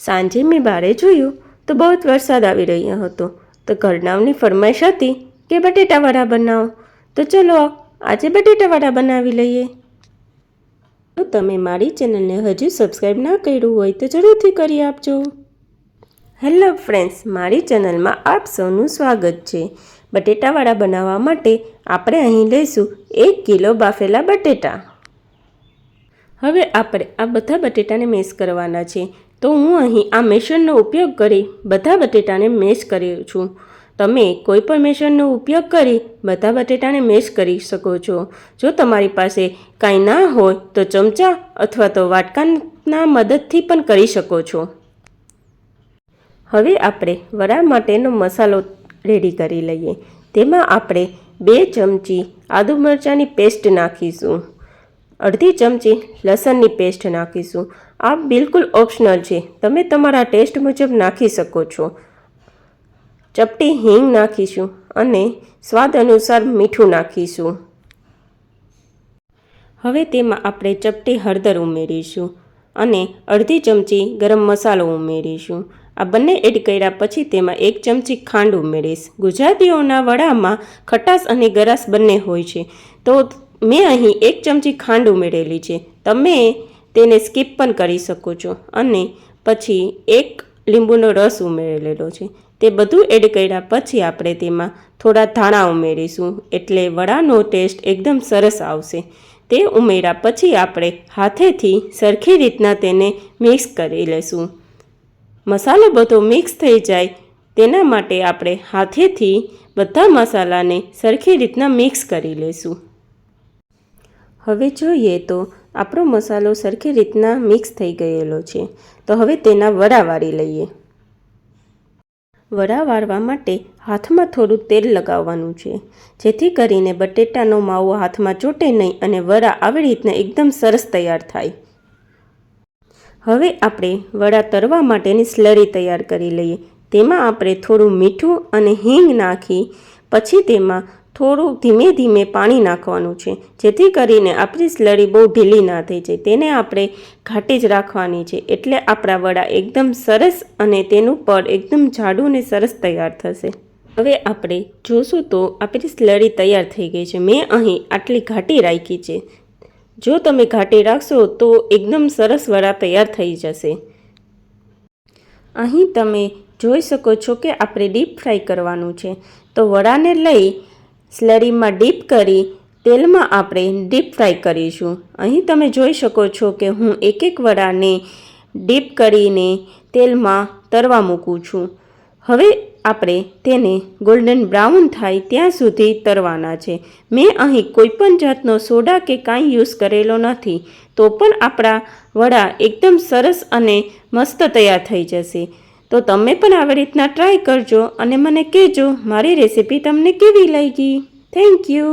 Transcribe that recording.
સાંજે મેં બહારે જોયું તો બહુ જ વરસાદ આવી રહ્યો હતો. તો ઘરનાઓની ફરમાઈશ હતી કે બટેટાવડા બનાવો. તો ચલો આજે બટેટાવડા બનાવી લઈએ. જો તમે મારી ચેનલને હજુ સબસ્ક્રાઈબ ના કર્યું હોય તો જરૂરથી કરી આપજો. હેલો ફ્રેન્ડ્સ, મારી ચેનલમાં આપ સૌનું સ્વાગત છે. બટેટાવડા બનાવવા માટે આપણે અહીં લઈશું 1 કિલો બાફેલા બટેટા. હવે આપણે આ બધા બટેટાને મેશ કરવાના છે. તો હું અહીં આ મેશરનો ઉપયોગ કરી બધા બટેટાને મેશ કરું છું. તમે કોઈ પણ મેશરનો ઉપયોગ કરી બધા બટેટાને મેશ કરી શકો છો. જો તમારી પાસે કાંઈ ના હોય તો ચમચા અથવા તો વાટકાના મદદથી પણ કરી શકો છો. હવે આપણે વડા માટેનો મસાલો રેડી કરી લઈએ. તેમાં આપણે 2 ચમચી આદુ મરચાંની પેસ્ટ નાખીશું. અડધી ચમચી લસણની પેસ્ટ નાખીશું. આ બિલકુલ ઓપ્શનલ છે, તમે તમારા ટેસ્ટ મુજબ નાખી શકો છો. ચપટી હિંગ નાખીશું અને સ્વાદ અનુસાર મીઠું નાખીશું. હવે તેમાં આપણે ચપટી હળદર ઉમેરીશું અને અડધી ચમચી ગરમ મસાલો ઉમેરીશું. આ બંને એડ કર્યા પછી તેમાં 1 ચમચી ખાંડ ઉમેરીશ. ગુજરાતીઓના વડામાં ખટાશ અને ગરાશ બંને હોય છે, તો મેં અહીં 1 ચમચી ખાંડ ઉમેરેલી છે. તમે તેને સ્કીપ પણ કરી શકો છો. અને પછી 1 લીંબુનો રસ ઉમેરેલો છે. તે બધું એડ કર્યા પછી આપણે તેમાં થોડા ધાણા ઉમેરીશું, એટલે વડાનો ટેસ્ટ એકદમ સરસ આવશે. તે ઉમેર્યા પછી આપણે હાથેથી સરખી રીતના તેને મિક્સ કરી લઈશું. મસાલો બધો મિક્સ થઈ જાય તેના માટે આપણે હાથેથી બધા મસાલાને સરખી રીતના મિક્સ કરી લઈશું. હવે જોઈએ તો આપણો મસાલો સરખી રીતના મિક્સ થઈ ગયેલો છે. તો હવે તેના વડા વાળી લઈએ. વડા વાળવા માટે હાથમાં થોડું તેલ લગાવવાનું છે, જેથી કરીને બટેટાનો માવો હાથમાં ચોટે નહીં અને વડા આવી રીતના એકદમ સરસ તૈયાર થાય. હવે આપણે વડા તળવા માટેની સ્લરી તૈયાર કરી લઈએ. તેમાં આપણે થોડું મીઠું અને હિંગ નાખી પછી તેમાં થોડું ધીમે ધીમે પાણી નાખવાનું છે, જેથી કરીને આપણી સ્લરી બહુ ઢીલી ના થઈ જાય. તેને આપણે ઘાટી જ રાખવાની છે, એટલે આપણા વડા એકદમ સરસ અને તેનું પડ એકદમ જાડું અને સરસ તૈયાર થશે. હવે આપણે જોશું તો આપણી સ્લરી તૈયાર થઈ ગઈ છે. મેં અહીં આટલી ઘાટી રાખી છે. જો તમે ઘાટી રાખશો તો એકદમ સરસ વડા તૈયાર થઈ જશે. અહીં તમે જોઈ શકો છો કે આપણે ડીપ ફ્રાય કરવાનું છે. તો વડાને લઈ સ્લરીમાં ડીપ કરી તેલમાં આપણે ડીપ ફ્રાય કરીશું. અહીં તમે જોઈ શકો છો કે હું એક એક વડાને ડીપ કરીને તેલમાં તળવા મૂકું છું. હવે આપણે તેને ગોલ્ડન બ્રાઉન થાય ત્યાં સુધી તળવાના છે. મેં અહીં કોઈપણ જાતનો સોડા કે કાંઈ યુઝ કરેલો નથી, તો પણ આપણા વડા એકદમ સરસ અને મસ્ત તૈયાર થઈ જશે. તો તમે પણ આવી રીતના ટ્રાય કરજો અને મને કહેજો મારી રેસીપી તમને કેવી લાગી. Thank you.